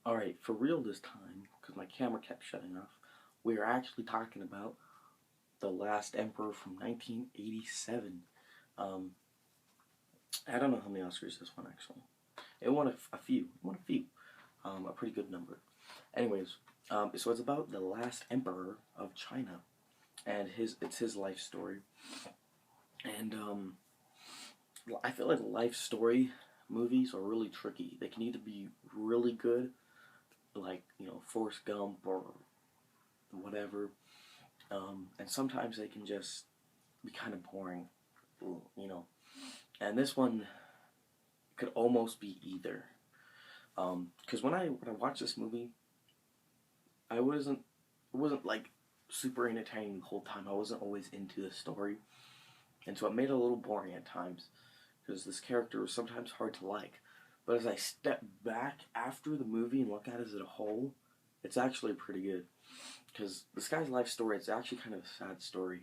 Alright, for real this time, because my camera kept shutting off, we are actually talking about The Last Emperor from 1987. Um, I don't know how many Oscars this one actually. It won a few. It won a few. A pretty good number. Anyways, so it's about the last emperor of China, and it's his life story. And I feel like life story movies are really tricky. They can either be really good, like Forrest Gump or whatever, and sometimes they can just be kind of boring, you know. And this one could almost be either. Because when I watched this movie, I wasn't it wasn't like super entertaining the whole time. I wasn't always into the story, and so it made it a little boring at times because this character was sometimes hard to like. But as I step back after the movie and look at it as a whole, it's actually pretty good. Because this guy's life story, it's actually kind of a sad story.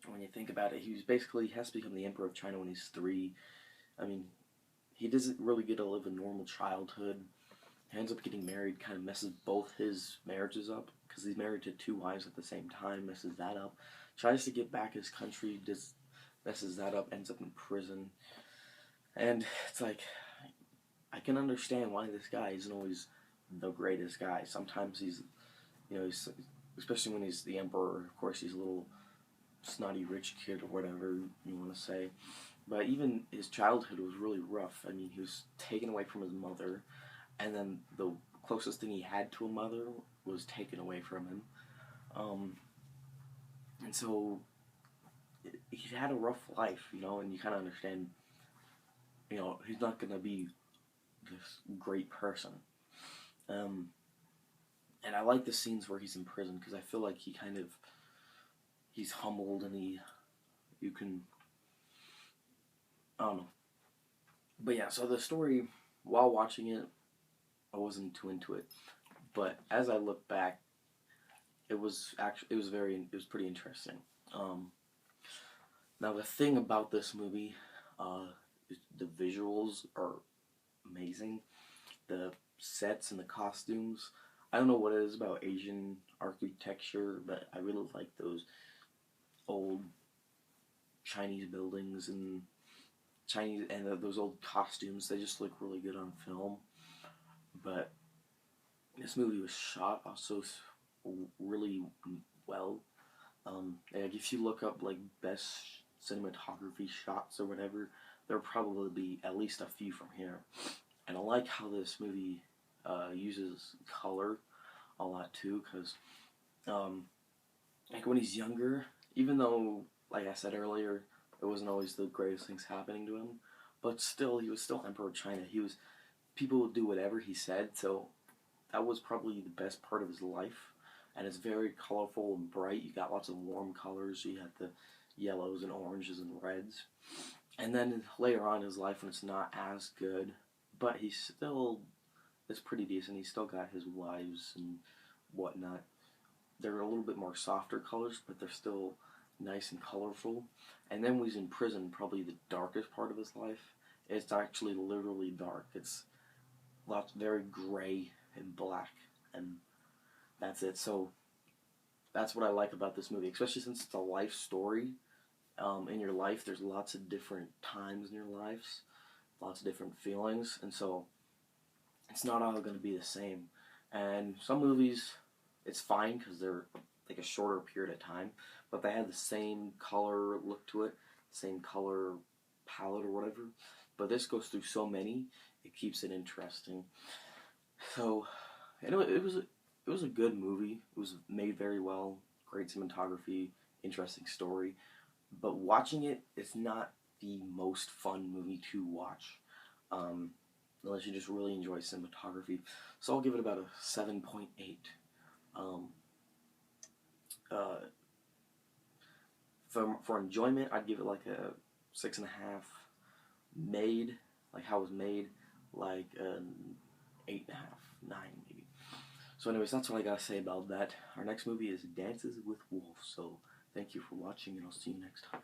When you think about it, he has to become the emperor of China when he's 3. I mean, he doesn't really get to live a normal childhood. He ends up getting married, kind of messes both his marriages up because he's married to 2 wives at the same time, messes that up. Tries to get back his country, just messes that up, ends up in prison. And it's like, I can understand why this guy isn't always the greatest guy. Sometimes he's especially when he's the emperor, of course, he's a little snotty rich kid or whatever you want to say. But even his childhood was really rough. I mean, he was taken away from his mother, and then the closest thing he had to a mother was taken away from him. And so he had a rough life, and you kind of understand, he's not going to be this great person. And I like the scenes where he's in prison because I feel like he's humbled and you can, I don't know. But yeah, so the story, while watching it, I wasn't too into it. But as I look back, it was pretty interesting. Now the thing about this movie, the visuals are amazing. The sets and the costumes. I don't know what it is about Asian architecture, but I really like those old Chinese buildings and those old costumes. They just look really good on film. But this movie was shot also really well. Like if you look up like best cinematography shots or whatever, there'll probably be at least a few from here. And I like how this movie uses color a lot too, because like when he's younger, even though, like I said earlier, it wasn't always the greatest things happening to him, but still, he was still Emperor of China. People would do whatever he said, so that was probably the best part of his life. And it's very colorful and bright. You got lots of warm colors. You had the yellows and oranges and reds. And then later on in his life, when it's not as good, but it's pretty decent. He's still got his wives and whatnot. They're a little bit more softer colors, but they're still nice and colorful. And then when he's in prison, probably the darkest part of his life, it's actually literally dark. It's very gray and black, and that's it. So that's what I like about this movie, especially since it's a life story. In your life, there's lots of different times in your lives, lots of different feelings, and so it's not all going to be the same. And some movies, it's fine because they're like a shorter period of time, but they have the same color look to it, same color palette or whatever. But this goes through so many, it keeps it interesting. So, anyway, it was a good movie. It was made very well, great cinematography, interesting story. But watching it, it's not the most fun movie to watch, unless you just really enjoy cinematography. So I'll give it about a 7.8. Um, uh, for enjoyment, I'd give it like a 6.5. Made, like how it was made, like an 8.5, 9 maybe. So anyways, that's what I gotta say about that. Our next movie is Dances with Wolves. So thank you for watching, and I'll see you next time.